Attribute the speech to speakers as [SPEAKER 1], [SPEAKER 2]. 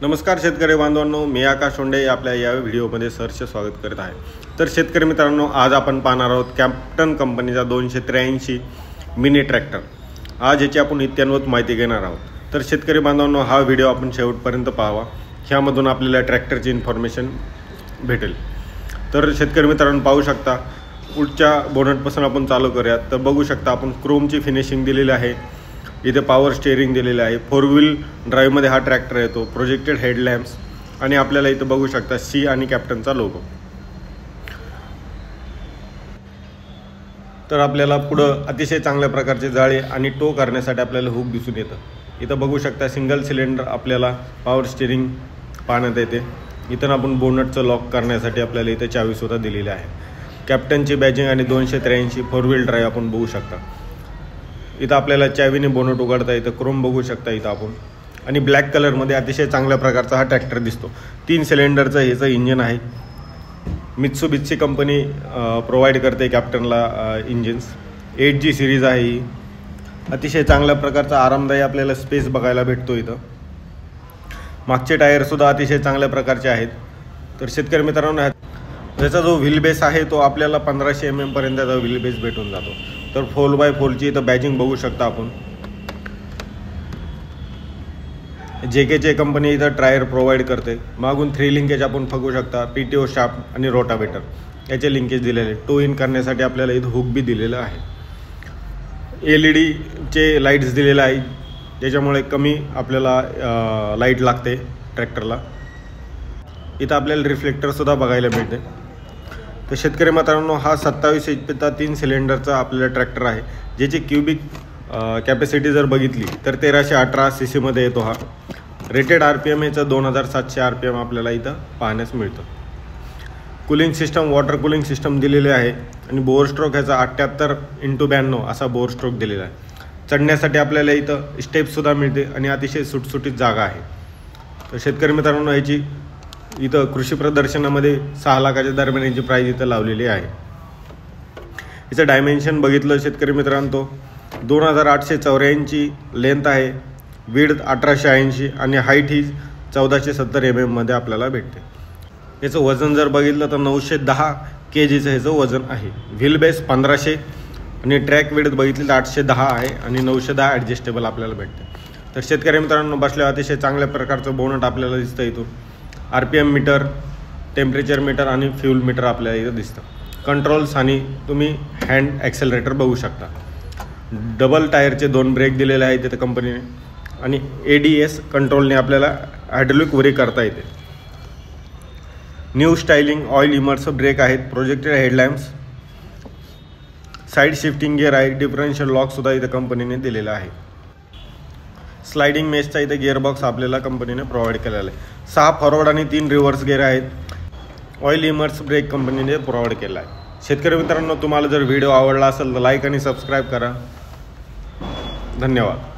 [SPEAKER 1] नमस्कार शेतकरी बांधवांनो, मी आकाश सोंडे आपल्या या व्हिडिओमध्ये सहर्ष स्वागत करत आहे। तर शेतकरी मित्रांनो, आज आपण पाहणार आहोत कॅप्टन कंपनीचा 283 मिनी ट्रॅक्टर। आज याची आपण इत्यान्वत माहिती घेणार आहोत। तर शेतकरी बांधवांनो, हा व्हिडिओ आपण शेवटपर्यंत पाहावा, ह्यामधून आपल्याला ट्रॅक्टरची इन्फॉर्मेशन भेटेल। तर शेतकरी मित्रांनो, पाहू शकता पुढच्या बोनटपासून आपण चालू करूया। तर बघू शकता आपण क्रोमची फिनिशिंग दिलेली आहे, इथे पॉवर स्टीअरिंग दिलेलं आहे, 4 व्हील ड्राईव्हमध्ये हा ट्रॅक्टर येतो, प्रोजेक्टेड हेडलॅम्प्स आणि आपल्याला इथे बघू शकता सी आणि कॅप्टनचा लोगो। तर आपल्याला पुढं अतिशय चांगल्या प्रकारचे जाळे आणि टो करण्यासाठी आपल्याला हुक दिसून येतं। इथं बघू शकता सिंगल सिलेंडर आपल्याला पॉवर स्टीअरिंग पाहण्यात येते। इथं आपण बोनटचं लॉक करण्यासाठी आपल्याला इथे चावी सुद्धा दिलेली आहे। कॅप्टनची बॅजिंग आणि 283 4 व्हील ड्राईव्ह आपण बघू शकता। इथं आपल्याला चावीने बोनट उघडता येतं, क्रोम बघू शकता इथं आपण, आणि ब्लॅक कलरमध्ये अतिशय चांगल्या प्रकारचा हा ट्रॅक्टर दिसतो। 3 सिलेंडरचं ह्याचं इंजिन आहे। मित्सुबिशी कंपनी प्रोव्हाइड करते कॅप्टनला इंजिन्स। 8G सिरीज आहे ही। अतिशय चांगल्या प्रकारचा आरामदायी आपल्याला स्पेस बघायला भेटतो इथं। मागचे टायरसुद्धा अतिशय चांगल्या प्रकारचे आहेत। तर शेतकरी मित्रांनो, त्याचा जो व्हील बेस आहे तो आपल्याला 1500 mm पर्यंतचा व्हील बेस भेटून जातो। तर 4x4ची इथं बॅजिंग बघू शकता आपण। JKचे कंपनी इथं टायर प्रोव्हाइड करते। मागून 3 लिंकेज आपण बघू शकता, PTO शाफ्ट आणि रोटावेटर याचे लिंकेज दिलेले। टो इन करण्यासाठी आपल्याला इथं हुक बी दिलेलं आहे। LED लाईट्स दिलेले आहे, ज्याच्यामुळे कमी आपल्याला लाईट लागते ट्रॅक्टरला। इथं आपल्याला रिफ्लेक्टरसुद्धा बघायला मिळते। तर शेतकरी मित्रांनो, हा 27 HP 3 सिलेंडरचा आपल्याला ट्रॅक्टर आहे, ज्याची क्युबिक कॅपॅसिटी जर बघितली तर 1318 cc मध्ये येतो हा। रेटेड RPM याचं 2700 RPM आपल्याला इथं पाहण्यास मिळतं। Cooling system, water cooling system दिलेले आहे, आणि बोअर स्ट्रोक ह्याचा 78x92 असा बोअर स्ट्रोक दिलेला आहे। चढण्यासाठी आपल्याला इथं स्टेपसुद्धा मिळते आणि अतिशय सुटसुटीत जागा आहे। तर शेतकरी मित्रांनो, याची इथं कृषी प्रदर्शनामध्ये 6 लाखाच्या दरम्यान याची प्राईज इथं लावलेली आहे। इथं डायमेन्शन बघितलं शेतकरी मित्रांनो, 2884 लेंथ आहे, विड्थ 1880 आणि हाईट ही 1470 mm मध्ये आपल्याला भेटते। याचं वजन जर बघितलं तर 910 kgचं ह्याचं वजन आहे। व्हील बेस 1500 आणि ट्रॅक विड्थ बघितली तर 810 आहे आणि 910 ॲडजस्टेबल आपल्याला भेटते। तर शेतकरी मित्रांनो, बसल्यावर अतिशय चांगल्या प्रकारचं बोनट आपल्याला दिसतं इथून। RPM मीटर, टेम्परेचर मीटर आणि फ्यूल मीटर आपल्याला इथं दिसतं। कंट्रोल्स आणि तुम्ही हँड ॲक्सेलरेटर बघू शकता। डबल टायरचे 2 ब्रेक दिलेले आहेत तिथे कंपनीने, आणि ADS कंट्रोलने आपल्याला हायड्रोलिक वरी करता येते। New styling oil immerse brake आहेत, projected headlamps, side shifting gear आहे, डिफरन्शियल लॉकसुद्धा इथं कंपनीने दिलेला आहे। स्लायडिंग मेशचा इथे गिअरबॉक्स आपल्याला कंपनीने प्रोव्हाइड केलेला आहे। 6 फॉरवर्ड आणि 3 रिव्हर्स गिअर आहेत। ऑइल इमर्स ब्रेक कंपनीने प्रोव्हाइड केला आहे। शेतकरी मित्रांनो, तुम्हाला जर व्हिडिओ आवडला असेल तर लाईक आणि सबस्क्राईब करा। धन्यवाद।